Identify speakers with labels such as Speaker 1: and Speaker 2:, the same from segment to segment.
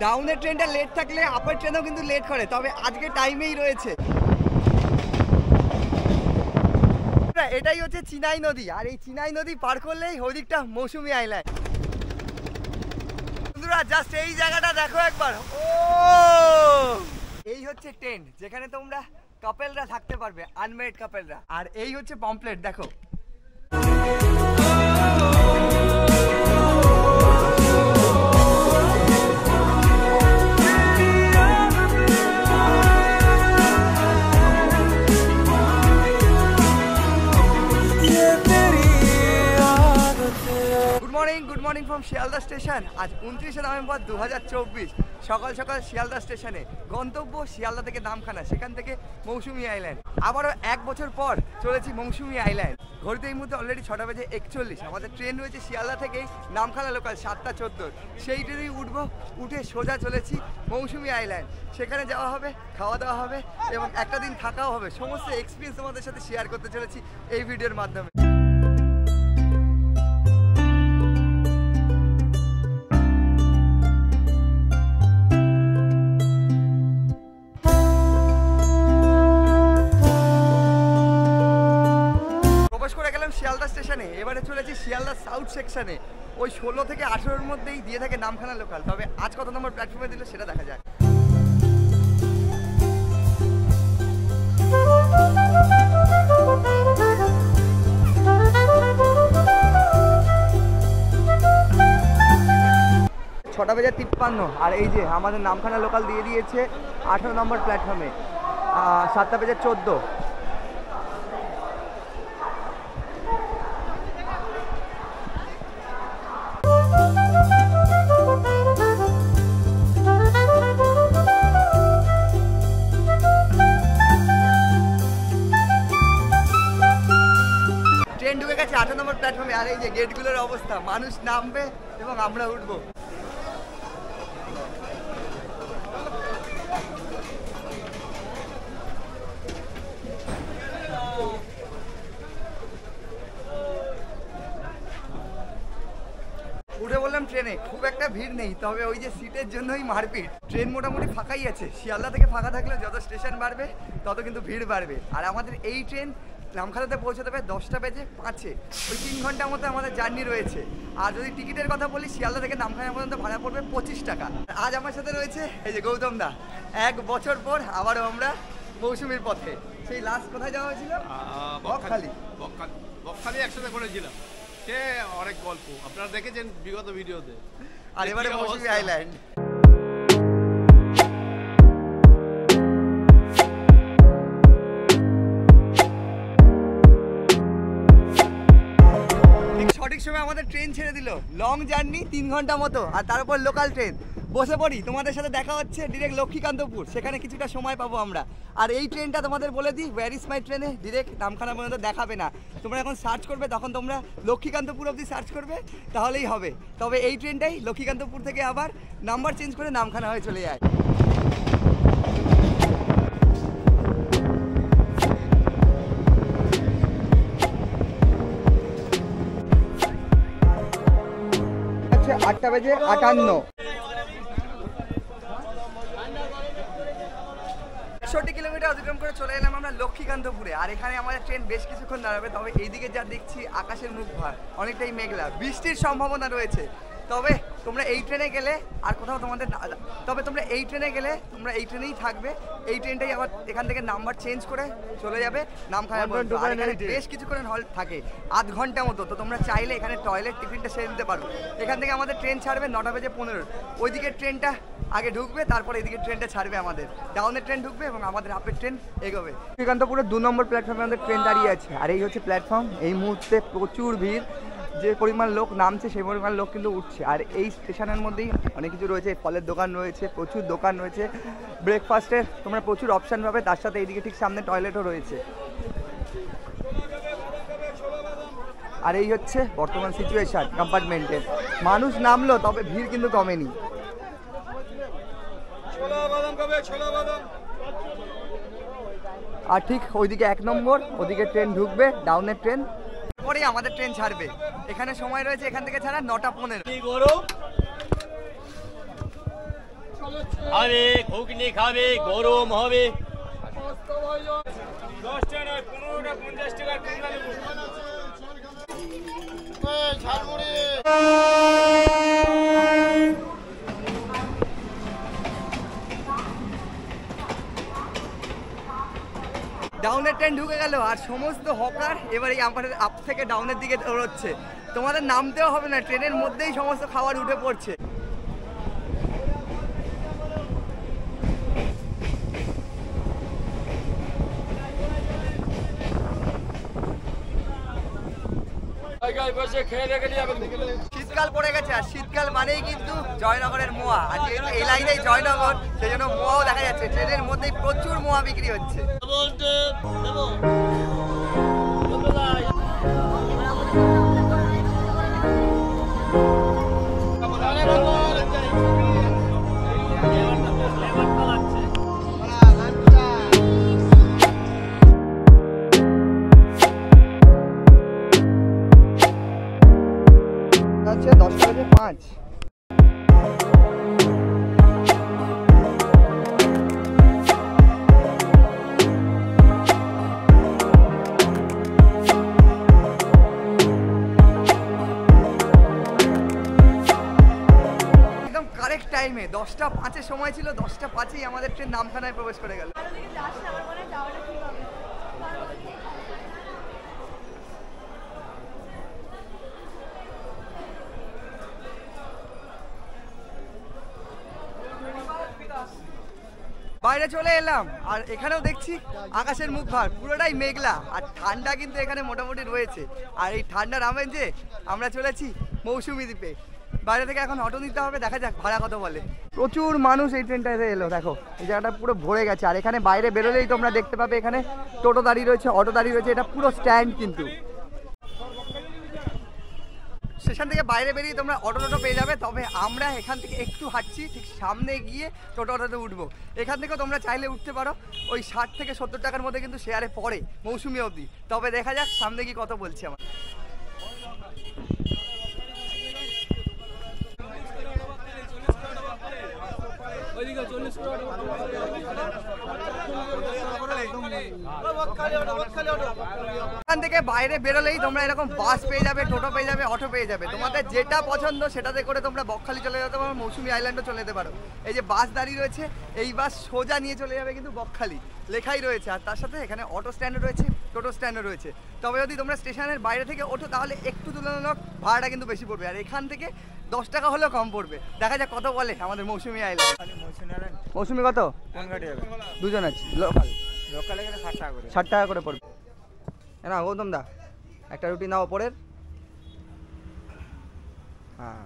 Speaker 1: ডাউনের ট্রেনটা লেট থাকলে আপার ট্রেনও কিন্তু লেট করে, তবে আজকে টাইমেই রয়েছে। এটাই হচ্ছে চিনাই নদী, আর এই চিনাই নদী পার করলেই ওদিকটা মৌসুমী আইল্যান্ড। বন্ধুরা জাস্ট এই জায়গাটা দেখো একবার, ও এই হচ্ছে টেন্ট যেখানে তোমরা কাপেলরা থাকতে পারবে, আনমেরিড কাপেলরা। আর এই হচ্ছে পমপ্লেট দেখো। Good morning from Sealdah station. আজ 29শে নভেম্বর 2024 সকাল সকাল শিয়ালদা স্টেশনে, গন্তব্য শিয়ালদা থেকে নামখানা, সেখান থেকে মৌসুমী আইল্যান্ড। আবারও 1 বছর পর চলেছি মৌসুমী আইল্যান্ড। ঘড়িতে এই মুহূর্তে অলরেডি 6টা বেজে 41। আমাদের ট্রেন রয়েছে শিয়ালদা থেকেই নামখানা লোকাল 7টা 14। সেই ট্রেনেই উঠবো, উঠে সোজা চলেছি মৌসুমী আইল্যান্ড। সেখানে যাওয়া হবে, খাওয়া দাওয়া হবে এবং একটা দিন থাকাও হবে। সমস্ত এক্সপিরিয়েন্স তোমাদের সাথে শেয়ার করতে চলেছি এই ভিডিওর মাধ্যমে। শিয়ালদা স্টেশনে এবারে চলেছি শিয়ালদা সাউথ সেকশনে, ওই 16 থেকে 18-র মধ্যেই দিয়ে থাকে নামখানা লোকাল। তবে আজ কত নম্বর প্ল্যাটফর্মে দিল সেটা দেখা যায়। ছটা বেজে 53, আর এই যে আমাদের নামখানা লোকাল দিয়ে দিয়েছে 18 নম্বর প্ল্যাটফর্মে 7টা বেজে 14। ট্রেন ঢুকে গেছে 18 নম্বর প্ল্যাটফর্মে, আর এই যে গেটগুলোর অবস্থা, মানুষ নামবে এবং আমরা উঠবো। উঠে বললাম ট্রেনে, খুব একটা ভিড় নেই, তবে ওই যে সিটের জন্যই মারপিট। ট্রেন মোটামুটি ফাঁকাই আছে। শিয়ালদা থেকে ফাঁকা থাকলে যত স্টেশন বাড়বে তত কিন্তু ভিড় বাড়বে। আর আমাদের এই ট্রেন নামখানাতে পৌঁছাতে হবে 10টা বেজে 5-এ। ওই 3 ঘন্টার মতো আমাদের জার্নি রয়েছে। আর যদি টিকিটের কথা বলি, শিয়ালদা থেকে নামখানা পর্যন্ত ভাড়া পড়বে 25 টাকা। আজ আমার সাথে রয়েছে এই যে গৌতম দা। 1 বছর পর আবারও আমরা মৌসুমীর পথে। সেই লাস্ট কোথায় যাওয়া হয়েছিল? বকখালি।
Speaker 2: বকখালি একসাথে করেছিলাম, সে অনেক গল্প আপনারা দেখেছেন বিগত ভিডিওতে।
Speaker 1: আর এবারে মৌসুমী আইল্যান্ড। সঠিক সময় আমাদের ট্রেন ছেড়ে দিল। লং জার্নি 3 ঘন্টা মতো, আর তার উপর লোকাল ট্রেন। বসে পড়ি, তোমাদের সাথে দেখা হচ্ছে ডিরেক্ট লক্ষ্মীকান্তপুর, সেখানে কিছুটা সময় পাবো আমরা। আর এই ট্রেনটা তোমাদের বলে দিই, ওয়্যার ইজ মাই ট্রেনে ডিরেক্ট নামখানা পর্যন্ত দেখাবে না। তোমরা এখন সার্চ করবে, তখন তোমরা লক্ষ্মীকান্তপুর অবধি সার্চ করবে, তাহলেই হবে। তবে এই ট্রেনটাই লক্ষ্মীকান্তপুর থেকে আবার নাম্বার চেঞ্জ করে নামখানা হয়ে চলে যায়। আচ্ছা 8টা বেজে 58। 60 কিলোমিটার অতিক্রম করে চলে এলাম আমরা লক্ষ্মীকান্তপুরে। আর এখানে আমাদের ট্রেন বেশ কিছুক্ষণ দাঁড়াবে। তবে এইদিকে যা দেখছি আকাশের মুখ ভার, অনেকটাই মেঘলা, বৃষ্টির সম্ভাবনা রয়েছে। তবে তোমরা এই ট্রেনে গেলে আর কোথাও তোমাদের তোমরা এই ট্রেনেই থাকবে। এই ট্রেনটাই আবার এখান থেকে নাম্বার চেঞ্জ করে চলে যাবে নামখানা পর্যন্ত। আর এখানে বেশ কিছুক্ষণ হল্ট থাকে, আধ ঘন্টা মতো। তো তোমরা চাইলে এখানে টয়লেট টিফিনটা সেরে নিতে পারো। এখান থেকে আমাদের ট্রেন ছাড়বে 9টা বেজে 15। ওইদিকে ট্রেনটা আগে ঢুকবে, তারপর এদিকে ট্রেনটা ছাড়বে। আমাদের ডাউনের ট্রেন ঢুকবে এবং আমাদের আপের ট্রেন এগোবে। লক্ষ্মীকান্তপুরের 2 নম্বর প্ল্যাটফর্মে আমাদের ট্রেন দাঁড়িয়ে আছে। আর এই হচ্ছে প্ল্যাটফর্ম। এই মুহূর্তে প্রচুর ভিড়, যে পরিমাণ লোক নামছে সেই পরিমাণ লোক কিন্তু উঠছে। আর এই স্টেশনের মধ্যেই অনেক কিছু রয়েছে, ফলের দোকান রয়েছে, প্রচুর দোকান রয়েছে, ব্রেকফাস্টের তোমরা প্রচুর অপশান পাবে। তার সাথে এইদিকে ঠিক সামনে টয়লেটও রয়েছে। আর এই হচ্ছে বর্তমান সিচুয়েশন কম্পার্টমেন্টের। মানুষ নামলো, তবে ভিড় কিন্তু কমেনি। আর ঠিক ওইদিকে 1 নম্বর, ওদিকে ট্রেন ঢুকবে, ডাউনের ট্রেন। পরেই আমাদের ট্রেন ছাড়বে। এখানে সময় রয়েছে এখান থেকে ছাড়া 9টা 15।
Speaker 3: খাবে, ঘুগনি খাবে, গরম হবে।
Speaker 4: 10 টা নয়, 15টা 50 টাকার কুমড়া নেবো।
Speaker 1: ডাউনের ট্রেন ঢুকে গেল আর সমস্ত হকার এবার এই আমাদের আপ থেকে ডাউনের দিকে দৌড়চ্ছে। তোমাদের নামতেও হবে না, ট্রেনের মধ্যেই সমস্ত খাবার উঠে পড়ছে। শীতকাল পড়ে গেছে আর শীতকাল মানেই কিন্তু জয়নগরের মোয়া, আর যেহেতু এই লাইনেই জয়নগর সেই জন্য মোয়াও দেখা যাচ্ছে। ট্রেনের মধ্যেই প্রচুর মোয়া বিক্রি হচ্ছে। হচ্ছে 10:05। একদম কারেক্ট টাইমে 10:05 সময় ছিল, 10:05 আমাদের ট্রেন নামখানায় প্রবেশ করে গেল। বাইরে চলে এলাম আর এখানেও দেখছি আকাশের মুখ ভার, পুরোটাই মেঘলা আর ঠান্ডা কিন্তু এখানে মোটামুটি রয়েছে। আর এই ঠান্ডার আমেজে আমরা চলেছি মৌসুমী দ্বীপে। বাইরে থেকে এখন অটো নিতে হবে, দেখা যাক ভাড়া কত বলে। প্রচুর মানুষ এই ট্রেনটাতে এলো, দেখো এই জায়গাটা পুরো ভরে গেছে। আর এখানে বাইরে বেরোলেই তোমরা দেখতে পাবে এখানে টোটো দাঁড়িয়ে রয়েছে, অটো দাঁড়িয়ে রয়েছে, এটা পুরো স্ট্যান্ড। কিন্তু স্টেশন থেকে বাইরে বেরিয়ে তোমরা অটো পেয়ে যাবে। তবে আমরা এখান থেকে একটু হাঁটছি, ঠিক সামনে গিয়ে টোটোতে উঠবো। এখান থেকেও তোমরা চাইলে উঠতে পারো, ওই 60 থেকে 70 টাকার মধ্যে কিন্তু শেয়ারে পড়ে মৌসুমী অবধি। তবে দেখা যাক সামনে গিয়ে কত বলছি আমার। এখান থেকে বাইরে বেরোলেই তোমরা এরকম বাস পেয়ে যাবে, টোটো পেয়ে যাবে, অটো পেয়ে যাবে। তোমাদের যেটা পছন্দ সেটাতে করে তোমরা বকখালি চলে যেতে পারো, মৌসুমী আইল্যান্ডও চলে যেতে পারো। এই যে বাস দাঁড়িয়ে রয়েছে, এই বাস সোজা নিয়ে চলে যাবে কিন্তু বকখালি, লেখাই রয়েছে। আর তার সাথে এখানে অটো স্ট্যান্ডও রয়েছে, টোটো স্ট্যান্ডও রয়েছে। তবে যদি তোমরা স্টেশনের বাইরে থেকে ওঠো তাহলে একটু তুলনামূলক ভাড়াটা কিন্তু বেশি পড়বে, আর এখান থেকে 10 টাকা হলেও কম পড়বে। দেখা যাক কত বলে আমাদের মৌসুমী আইল্যান্ড। মৌসুমী কত?
Speaker 4: কোন গাড়ি যাবে?
Speaker 1: দুজন আছে, লোকাল।
Speaker 4: লোকালে গেলে 60 টাকা করে।
Speaker 1: 60 টাকা করে পড়বে। না গৌতম দা একটা রুটি নাও ওপরের। হ্যাঁ,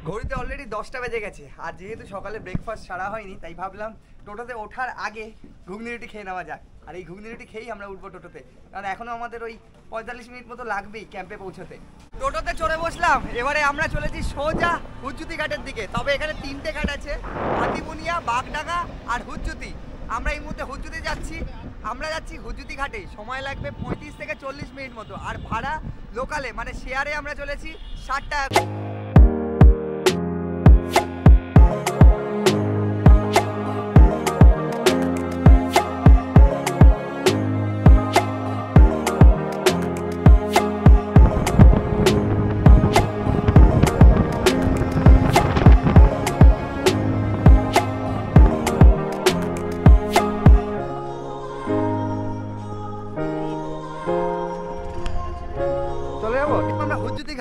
Speaker 1: ঘড়িতে অলরেডি 10টা বেজে গেছে। আর যেহেতু সকালে ব্রেকফাস্ট সারা হয়নি, তাই ভাবলাম টোটোতে ওঠার আগে ঘুগনি রুটি খেয়ে নেওয়া যাক। আর এই ঘুগনি রুটি খেয়েই আমরা উঠবো টোটোতে, কারণ এখনও আমাদের ওই 45 মিনিট মতো লাগবেই ক্যাম্পে পৌঁছতে। টোটোতে চড়ে বসলাম, এবারে আমরা চলেছি সোজা হুজ্জুতি ঘাটের দিকে। তবে এখানে 3টে ঘাট আছে, হাতিবুনিয়া, বাগডাঙ্গা আর হুজ্জুতি। আমরা এই মুহূর্তে হুজ্জুতি যাচ্ছি। আমরা যাচ্ছি হুজ্জুতি ঘাটে, সময় লাগবে 35 থেকে 40 মিনিট মতো। আর ভাড়া লোকালে মানে শেয়ারে আমরা চলেছি 60 টাকা।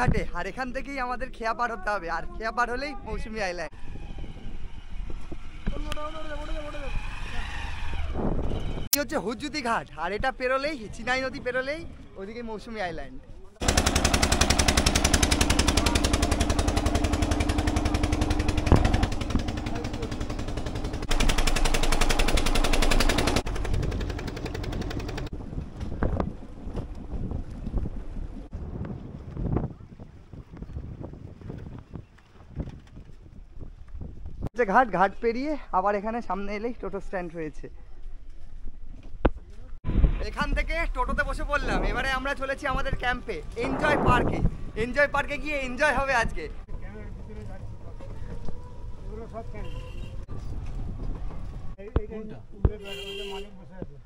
Speaker 1: ঘাটে আর এখান থেকেই আমাদের খেয়া পার হতে হবে, আর খেয়া পার হলেই মৌসুমী আইল্যান্ড। হচ্ছে হুজ্জুতি ঘাট, আর এটা পেরোলেই চিনাই নদী পেরোলেই ওদিকে মৌসুমী আইল্যান্ড। ঘাট ঘাট পেরিয়ে আবার এখানে সামনে এলেই টোটো স্ট্যান্ড রয়েছে। এখান থেকে টোটোতে বসে পড়লাম। এবারে আমরা চলেছি আমাদের ক্যাম্পে, এনজয় পার্কে। এনজয় পার্কে গিয়ে এনজয় হবে আজকে।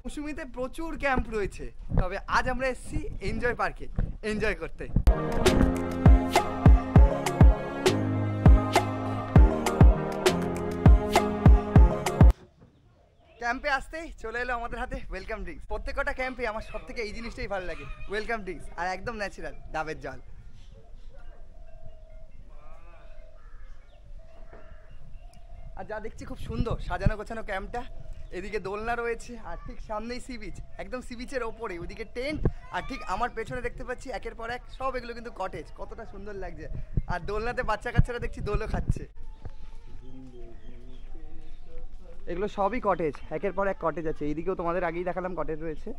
Speaker 1: মৌসুমীতে প্রচুর ক্যাম্প রয়েছে, তবে আজ আমরা এসেছি এনজয় পার্কে এনজয় করতে। ক্যাম্পে আসতেই চলে এলো আমাদের হাতে ওয়েলকাম ড্রিঙ্কস। প্রত্যেকটা ক্যাম্পে আমার সব থেকে এই জিনিসটাই ভালো লাগে, ওয়েলকাম ড্রিঙ্কস, আর একদম ন্যাচারাল ডাবের জল। আর যা দেখছি খুব সুন্দর সাজানো গোছানো ক্যাম্পটা। এদিকে দোলনা রয়েছে আর ঠিক সামনেই সি বিচ, একদম সি বিচের ওপরে ওইদিকে টেন্ট, আর ঠিক আমার পেছনে দেখতে পাচ্ছি একের পর এক সব এগুলো কিন্তু কটেজ। কতটা সুন্দর লাগছে। আর দোলনাতে বাচ্চা কাচ্চারা দেখছি দোলও খাচ্ছে। এগুলো সবই কটেজ, একের পর এক কটেজ আছে। এইদিকেও তোমাদের আগেই দেখালাম কটেজ রয়েছে।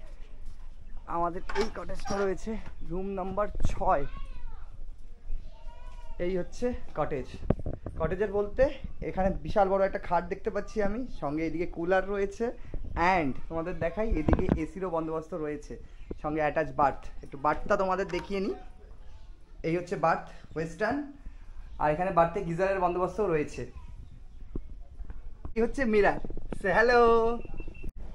Speaker 1: আমাদের এই কটেজটা রয়েছে রুম নাম্বার 6। এই হচ্ছে কটেজ। কটেজের বলতে এখানে বিশাল বড় একটা খাট দেখতে পাচ্ছি আমি, সঙ্গে এদিকে কুলার রয়েছে, অ্যান্ড তোমাদের দেখাই এদিকে এসিরও বন্দোবস্ত রয়েছে, সঙ্গে অ্যাটাচ বার্থ। একটু বার্থটা তোমাদের দেখিয়ে নিই। এই হচ্ছে বার্থ ওয়েস্টার্ন, আর এখানে বার্থে গিজারের বন্দোবস্তও রয়েছে। এই হচ্ছে মিরার। সে হ্যালো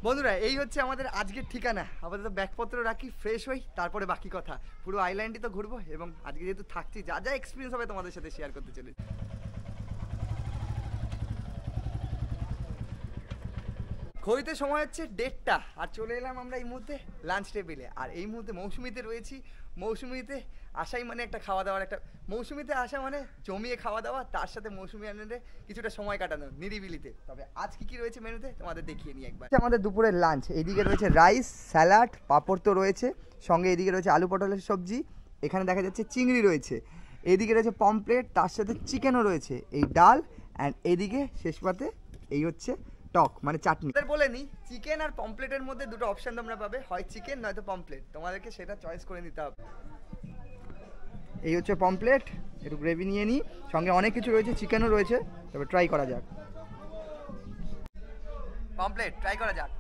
Speaker 1: বন্ধুরা, এই হচ্ছে আমাদের আজকের ঠিকানা। আপাতত ব্যাগপত্র রাখি, ফ্রেশ হই, তারপরে বাকি কথা। পুরো আইল্যান্ডই তো ঘুরবো, এবং আজকে যেহেতু থাকছি যা যা এক্সপিরিয়েন্স হবে তোমাদের সাথে শেয়ার করতে চলেছি। ঘড়িতে সময় হচ্ছে 1:30, আর চলে এলাম আমরা এই মুহূর্তে লাঞ্চ টেবিলে। আর এই মুহূর্তে মৌসুমীতে রয়েছি। মৌসুমীতে আসাই মানে একটা খাওয়া দাওয়ার একটা, মৌসুমীতে আসা মানে জমিয়ে খাওয়া দাওয়া, তার সাথে মৌসুমী আনন্দে কিছুটা সময় কাটানো নিরিবিলিতে। তবে আজ কি কি রয়েছে মেনুতে তোমাদের দেখিয়ে নিই একবার। আমাদের দুপুরের লাঞ্চ, এইদিকে রয়েছে রাইস, স্যালাড, পাঁপড় তো রয়েছে, সঙ্গে এদিকে রয়েছে আলু পটলের সবজি, এখানে দেখা যাচ্ছে চিংড়ি রয়েছে, এদিকে রয়েছে পমপ্লেট, তার সাথে চিকেনও রয়েছে, এই ডাল, অ্যান্ড এদিকে শেষ পাতে এই হচ্ছে টক মানে চাটনি। বলে নিই, চিকেন আর পমপ্লেটের মধ্যে দুটো অপশন তোমরা পাবে, হয় চিকেন নয়তো পমপ্লেট, তোমাদেরকে সেটা চয়েস করে নিতে হবে। এই হচ্ছে পমপ্লেট, একটু গ্রেভি নিয়ে নিই, সঙ্গে অনেক কিছু রয়েছে, চিকেনও রয়েছে, তবে ট্রাই করা যাক। পমপ্লেট ট্রাই করা যাক।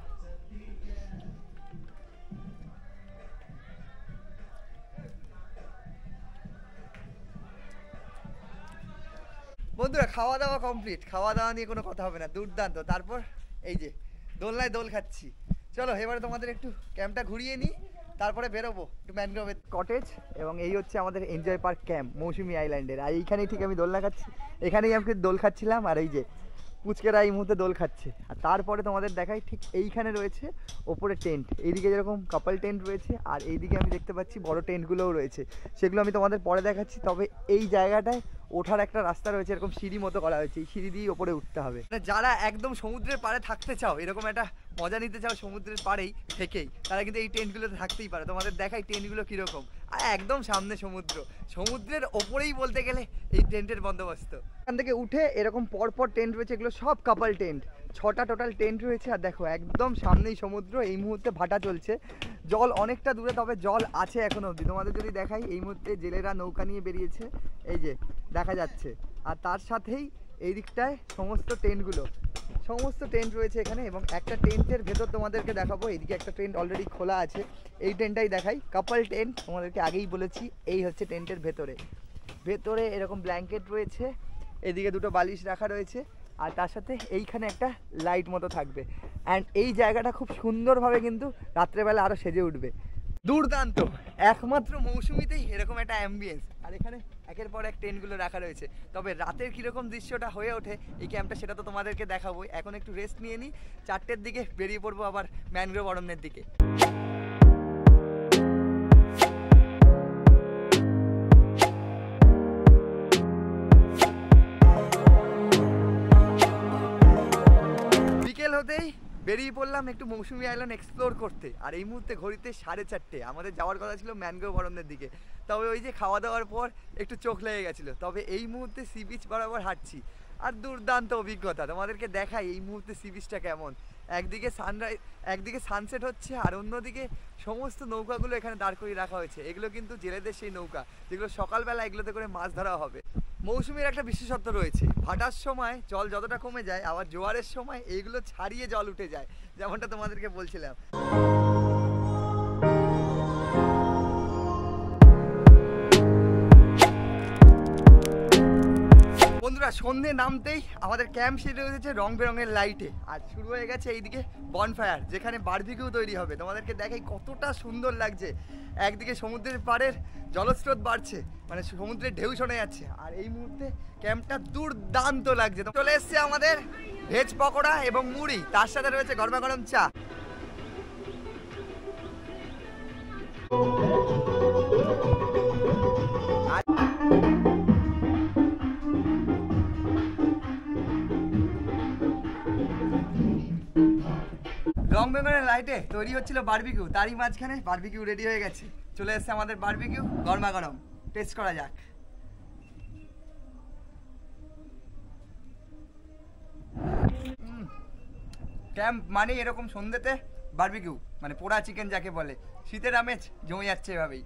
Speaker 1: বন্ধুরা খাওয়া দাওয়া কমপ্লিট, খাওয়া দাওয়া নিয়ে কোনো কথা হবে না, দুর্দান্ত। তারপর এই যে দোলনায় দোল খাচ্ছি। চলো এবারে তোমাদের একটু ক্যাম্পটা ঘুরিয়ে নিই, তারপরে বেরোবো একটু ম্যানগ্রোভের কটেজ। এবং এই হচ্ছে আমাদের এনজয় পার্ক ক্যাম্প মৌসুমী আইল্যান্ডের। আর এইখানেই ঠিক আমি দোলনা খাচ্ছি, এখানেই আমি দোল খাচ্ছিলাম। আর এই যে পুচকেরা এই মুহূর্তে দোল খাচ্ছে। আর তারপরে তোমাদের দেখাই, ঠিক এইখানে রয়েছে ওপরে টেন্ট, এইদিকে যেরকম কাপল টেন্ট রয়েছে, আর এইদিকে আমি দেখতে পাচ্ছি বড় টেন্টগুলোও রয়েছে, সেগুলো আমি তোমাদের পরে দেখাচ্ছি। তবে এই জায়গাটায় ওঠার একটা রাস্তা রয়েছে, এরকম সিঁড়ি মতো করা হয়েছে, এই সিঁড়ি দিয়ে ওপরে উঠতে হবে। যারা একদম সমুদ্রের পাড়ে থাকতে চাও, এরকম একটা মজা নিতে চাও সমুদ্রের পাড়েই থেকেই, তারা কিন্তু এই টেন্টগুলোতে থাকতেই পারে। তোমাদের দেখাই টেন্টগুলো কীরকম, আর একদম সামনে সমুদ্র, সমুদ্রের ওপরেই বলতে গেলে এই টেন্টের বন্দোবস্ত। এখান থেকে উঠে এরকম পরপর টেন্ট রয়েছে, এগুলো সব কাপল টেন্ট, 6টা টোটাল টেন্ট রয়েছে। আর দেখো একদম সামনেই সমুদ্র, এই মুহূর্তে ভাটা চলছে, জল অনেকটা দূরে, তবে জল আছে এখনো অবধি। তোমাদের যদি দেখাই, এই মুহূর্তে জেলেরা নৌকা নিয়ে বেরিয়েছে, এই যে দেখা যাচ্ছে। আর তার সাথেই এই দিকটায় সমস্ত টেন্ট রয়েছে এখানে। এবং একটা টেন্টের ভেতর তোমাদেরকে দেখাবো, এইদিকে একটা টেন্ট অলরেডি খোলা আছে, এই টেন্টটাই দেখাই, কাপল টেন্ট। তোমাদেরকে আগেই বলেছি এই হচ্ছে টেন্টের ভেতরে এরকম ব্ল্যাঙ্কেট রয়েছে, এদিকে দুটো বালিশ রাখা রয়েছে, আর তার সাথে এইখানে একটা লাইট মতো থাকবে। অ্যান্ড এই জায়গাটা খুব সুন্দরভাবে কিন্তু রাত্রেবেলা আরও সেজে উঠবে। দুর্দান্ত, একমাত্র মৌসুমীতেই এরকম একটা অ্যাম্বিয়েন্স। আর এখানে একের পর এক টেন্টগুলো রাখা রয়েছে। তবে রাতের কীরকম দৃশ্যটা হয়ে ওঠে এই ক্যাম্পটা, সেটা তো তোমাদেরকে দেখাবোই। এখন একটু রেস্ট নিয়ে নিই, 4টের দিকে বেরিয়ে পড়বো আবার ম্যানগ্রোভ অরণ্যের দিকে। বিকেল হতেই বেরিয়ে পড়লাম একটু মৌসুমী আইল্যান্ড এক্সপ্লোর করতে। আর এই মুহূর্তে ঘড়িতে 4:30, আমাদের যাওয়ার কথা ছিল ম্যানগ্রোভ অরণ্যের দিকে। তবে ওই যে খাওয়া দাওয়ার পর একটু চোখ লেগে গেছিলো। তবে এই মুহূর্তে সি বিচ বরাবর হাঁটছি, আর দুর্দান্ত অভিজ্ঞতা। তোমাদেরকে দেখাই এই মুহূর্তে সি বিচটা কেমন। একদিকে সানরাইজ, একদিকে সানসেট হচ্ছে, আর অন্যদিকে সমস্ত নৌকাগুলো এখানে দাঁড় করিয়ে রাখা হয়েছে। এগুলো কিন্তু জেলেদের সেই নৌকা, যেগুলো সকালবেলা এগুলোতে করে মাছ ধরা হবে। মৌসুমীর একটা বিশেষত্ব রয়েছে, ভাটার সময় জল যতটা কমে যায়, আবার জোয়ারের সময় এইগুলো ছাড়িয়ে জল উঠে যায়, যেমনটা তোমাদেরকে বলছিলাম। বন্ধুরা সন্ধে নামতেই আমাদের ক্যাম্প সেরে হয়েছে রং বেরঙের লাইটে, আর শুরু হয়ে গেছে এইদিকে বনফায়ার, যেখানে বারবিকিউ তৈরি হবে। তোমাদেরকে দেখাই কতটা সুন্দর লাগছে। একদিকে সমুদ্রের পাড়ের জলস্রোত বাড়ছে, মানে সমুদ্রের ঢেউ শোনা যাচ্ছে, আর এই মুহূর্তে ক্যাম্পটা দুর্দান্ত লাগছে। চলে এসছে আমাদের ভেজ পকোড়া এবং মুড়ি, তার সাথে রয়েছে গরমা গরম চা। রং বেরঙের লাইটে তৈরি হচ্ছিল বারবিকিউ, তারই মাঝখানে বারবিকিউ রেডি হয়ে গেছে। চলে এসছে আমাদের বারবিকিউ, গরমা গরম। টেস্ট করা যাক। ক্যাম্প মানে এরকম সন্ধ্যেতে বারবিকিউ, মানে পোড়া চিকেন যাকে বলে। শীতের আমেজ জমে যাচ্ছে এভাবেই।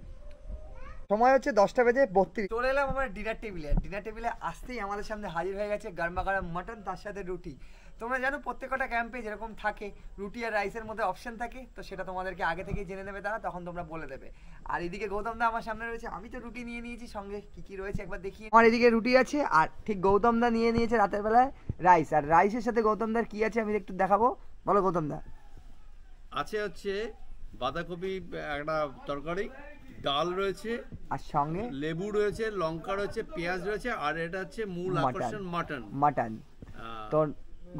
Speaker 1: সময় হচ্ছে 10:32। চলে এলাম আমার ডিনার টেবিলে। ডিনার টেবিলে আসতেই আমাদের সামনে হাজির হয়ে গেছে গরমা গরম মাটন, তার সাথে রুটি। তোমরা জানো প্রত্যেকটা ক্যাম্পে যেরকম থাকে রুটি আর রাইসের মধ্যে অপশন থাকে, তো সেটা তোমাদেরকে আগে থেকেই জেনে নেবে তারা, তখন তোমরা বলে দেবে। আর এদিকে গৌতম দা আমার সামনে রয়েছে, আমি তো রুটি নিয়ে নিয়েছি, সঙ্গে কি কি রয়েছে একবার দেখি। আমার এদিকে রুটি আছে, আর ঠিক গৌতম দা নিয়ে নিয়েছে রাতের বেলায় রাইস, আর রাইসের সাথে গৌতম দার কি আছে আমি একটু দেখাবো। বলো গৌতম দা।
Speaker 2: আছে হচ্ছে বাঁধাকপি একটা তরকারি, ডাল রয়েছে,
Speaker 1: আর সঙ্গে
Speaker 2: লেবু রয়েছে, লঙ্কা রয়েছে, পেঁয়াজ রয়েছে, আর এটা হচ্ছে মূল আকর্ষণ মাটন।
Speaker 1: মাটন তো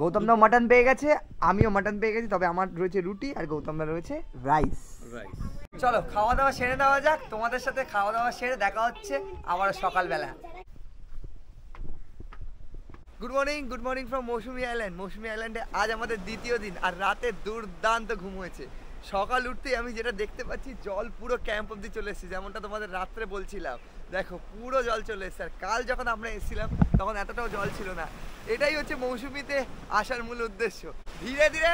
Speaker 1: গৌতম দা মাটন পেয়ে গেছে, আমিও মাটন পেয়ে গেছি, তবে আমার রয়েছে রুটি আর গৌতম দা রয়েছে রাইস। চলো খাওয়া দাওয়া সেরে দেওয়া যাক। তোমাদের সাথে খাওয়া দাওয়া সেরে দেখা হচ্ছে আবার সকালবেলা। Good morning from Mousuni island. Mousuni আইল্যান্ডে আজ আমাদের দ্বিতীয় দিন, আর রাতে দুর্দান্ত ঘুম হয়েছে। সকাল উঠতেই আমি যেটা দেখতে পাচ্ছি, জল পুরো ক্যাম্প অব্দি চলে এসেছে, যেমনটা তোমাদের রাত্রে বলছিলাম। দেখো পুরো জল চলে এসেছে। আর কাল যখন আমরা এসেছিলাম তখন এতটাও জল ছিল না। এটাই হচ্ছে মৌসুমীতে আসার মূল উদ্দেশ্য। ধীরে ধীরে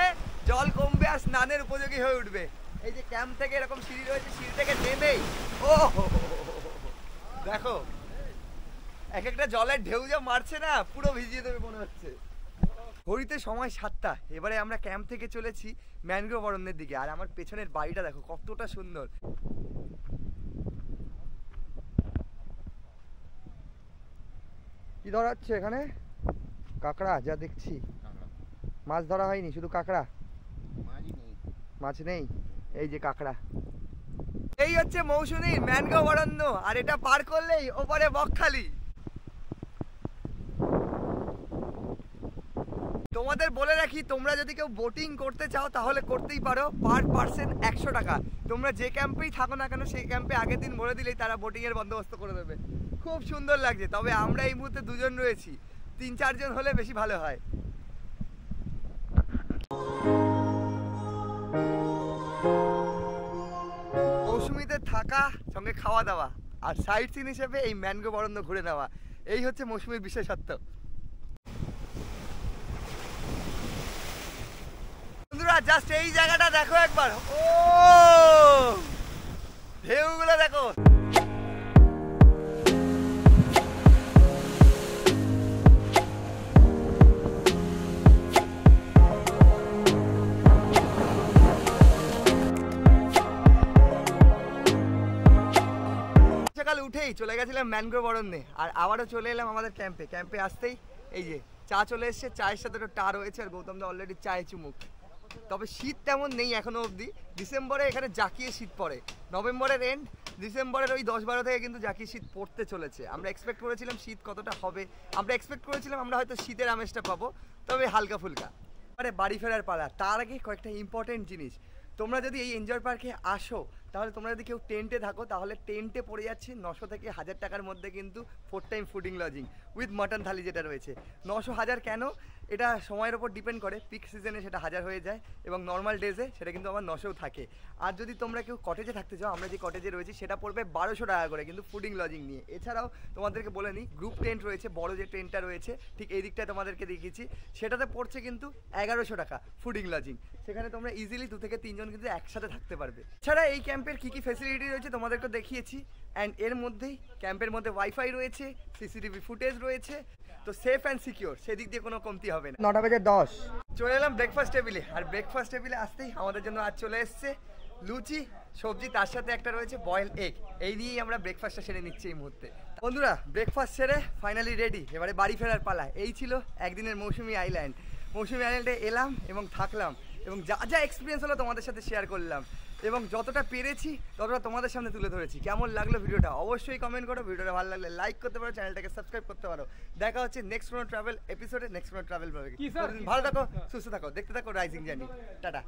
Speaker 1: জল কমবে আর স্নানের উপযোগী হয়ে উঠবে। এই যে ক্যাম্প থেকে এরকম সিঁড়ি রয়েছে, সিঁড়ি থেকে নেমেই ও দেখো এক একটা জলের ঢেউ যা মারছে না, পুরো ভিজিয়ে দেবে মনে হচ্ছে। ঘড়িতে সময় 7টা। এবারে আমরা ক্যাম্প থেকে চলেছি ম্যানগ্রোভ অরণ্যের দিকে, আর আমার পেছনের বাড়িটা দেখো কতটা সুন্দর। কি ধরা হচ্ছে এখানে? কাঁকড়া যা দেখছি। মাছ ধরা হয়নি, শুধু কাঁকড়া। মাছ নেই, এই যে কাঁকড়া। এই হচ্ছে মৌসুমীর ম্যানগ্রোভ অরণ্য, আর এটা পার করলেই ওপারে বকখালি। তোমাদের বলে রাখি, তোমরা যদি কেউ বোটিং করতে চাও তাহলে করতেই পারো। পার পার্সন 100 টাকা। তোমরা যে ক্যাম্পেই থাকো না কেন, সেই ক্যাম্পে আগের দিন বলে দিলেই তারা বোটিং এর বন্দোবস্ত করে দেবে। খুব সুন্দর লাগছে। তবে আমরা এই মুহূর্তে 2 জন রয়েছি, 3-4 জন হলে বেশি ভালো হয়। মৌসুমীতে থাকা, সঙ্গে খাওয়া দাওয়া, আর সাইট সিন হিসেবে এই ম্যানগ্রোভ অরণ্য ঘুরে নেওয়া, এই হচ্ছে মৌসুমীর বিশেষত্ব। বন্ধুরা জাস্ট এই জায়গাটা দেখো একবার, ও ঢেউগুলো দেখো। সকাল উঠেই চলে গেছিলাম ম্যানগ্রোভ অরণ্যে, আর আবারও চলে এলাম আমাদের ক্যাম্পে। ক্যাম্পে আসতেই এই যে চা চলে এসছে, চায়ের সাথে একটা টা রয়েছে, আর গৌতম দা অলরেডি চায়ে চুমুক। তবে শীত তেমন নেই এখনো অবধি। ডিসেম্বরে এখানে জাকিয়ে শীত পড়ে, নভেম্বরের এন্ড ডিসেম্বরের ওই 10-12 থেকে কিন্তু জাকিয়ে শীত পড়তে চলেছে। আমরা এক্সপেক্ট করেছিলাম শীত কতটা হবে, আমরা এক্সপেক্ট করেছিলাম আমরা হয়তো শীতের আমেজটা পাবো, তবে হালকা ফুলকা। আরে বাড়ি ফেরার পালা, তার আগে কয়েকটা ইম্পর্টেন্ট জিনিস। তোমরা যদি এই এনজয় পার্কে আসো, তাহলে তোমরা যদি কেউ টেন্টে থাকো, তাহলে টেন্টে পড়ে যাচ্ছে 900 থেকে 1000 টাকার মধ্যে কিন্তু 4 time fooding lodging with mutton thali যেটা রয়েছে। 900-1000 কেন, এটা সময়ের ওপর ডিপেন্ড করে। পিক সিজনে সেটা 1000 হয়ে যায়, এবং নর্মাল ডেজে সেটা কিন্তু আবার 900ও থাকে। আর যদি তোমরা কেউ কটেজে থাকতে চাও, আমরা যে কটেজে রয়েছি সেটা পড়বে 1200 টাকা করে, কিন্তু ফুডিং লজিং নিয়ে। এছাড়াও তোমাদেরকে বলে নিই, গ্রুপ টেন্ট রয়েছে, বড় যে টেন্টটা রয়েছে ঠিক এই দিকটায় তোমাদেরকে দেখিয়েছি, সেটাতে পড়ছে কিন্তু 1100 টাকা ফুডিং লজিং। সেখানে তোমরা ইজিলি 2 থেকে 3 জন কিন্তু একসাথে থাকতে পারবে। এছাড়া এই ক্যাম্পের কী কী ফেসিলিটি রয়েছে তোমাদেরকে দেখিয়েছি, অ্যান্ড এর মধ্যেই ক্যাম্পের মধ্যে ওয়াইফাই রয়েছে, সিসিটিভি ফুটেজ রয়েছে, তো সেফ অ্যান্ড সিকিওর, সেদিক দিয়ে কোনো কমতি হবে না। 9:10 চলে এলাম ব্রেকফাস্ট টেবিলে, আর ব্রেকফাস্ট টেবিলে আসতেই আমাদের জন্য আজ চলে এসছে লুচি, সবজি, তার সাথে একটা রয়েছে বয়েল এগ। এই দিয়েই আমরা ব্রেকফাস্টটা সেরে নিচ্ছি এই মুহূর্তে। বন্ধুরা ব্রেকফাস্ট সেরে ফাইনালি রেডি, এবারে বাড়ি ফেরার পালা। এই ছিল একদিনের মৌসুমী আইল্যান্ড। মৌসুমী আইল্যান্ডে এলাম এবং থাকলাম এবং যা যা এক্সপিরিয়েন্স হলো তোমাদের সাথে শেয়ার করলাম এবং যতটা পেরেছি ততটা তোমাদের সামনে তুলে ধরেছি। কেমন লাগলো ভিডিওটা অবশ্যই কমেন্ট করো। ভিডিওটা ভালো লাগলে লাইক করতে পারো, চ্যানেলটাকে সাবস্ক্রাইব করতে পারো। দেখা হচ্ছে নেক্সট কোনো ট্রাভেল এপিসোডে, নেক্সট কোনো ট্রাভেল ব্লগে। ভালো থাকো, সুস্থ থাকো, দেখতে থাকো রাইজিং জার্নি। টাটা।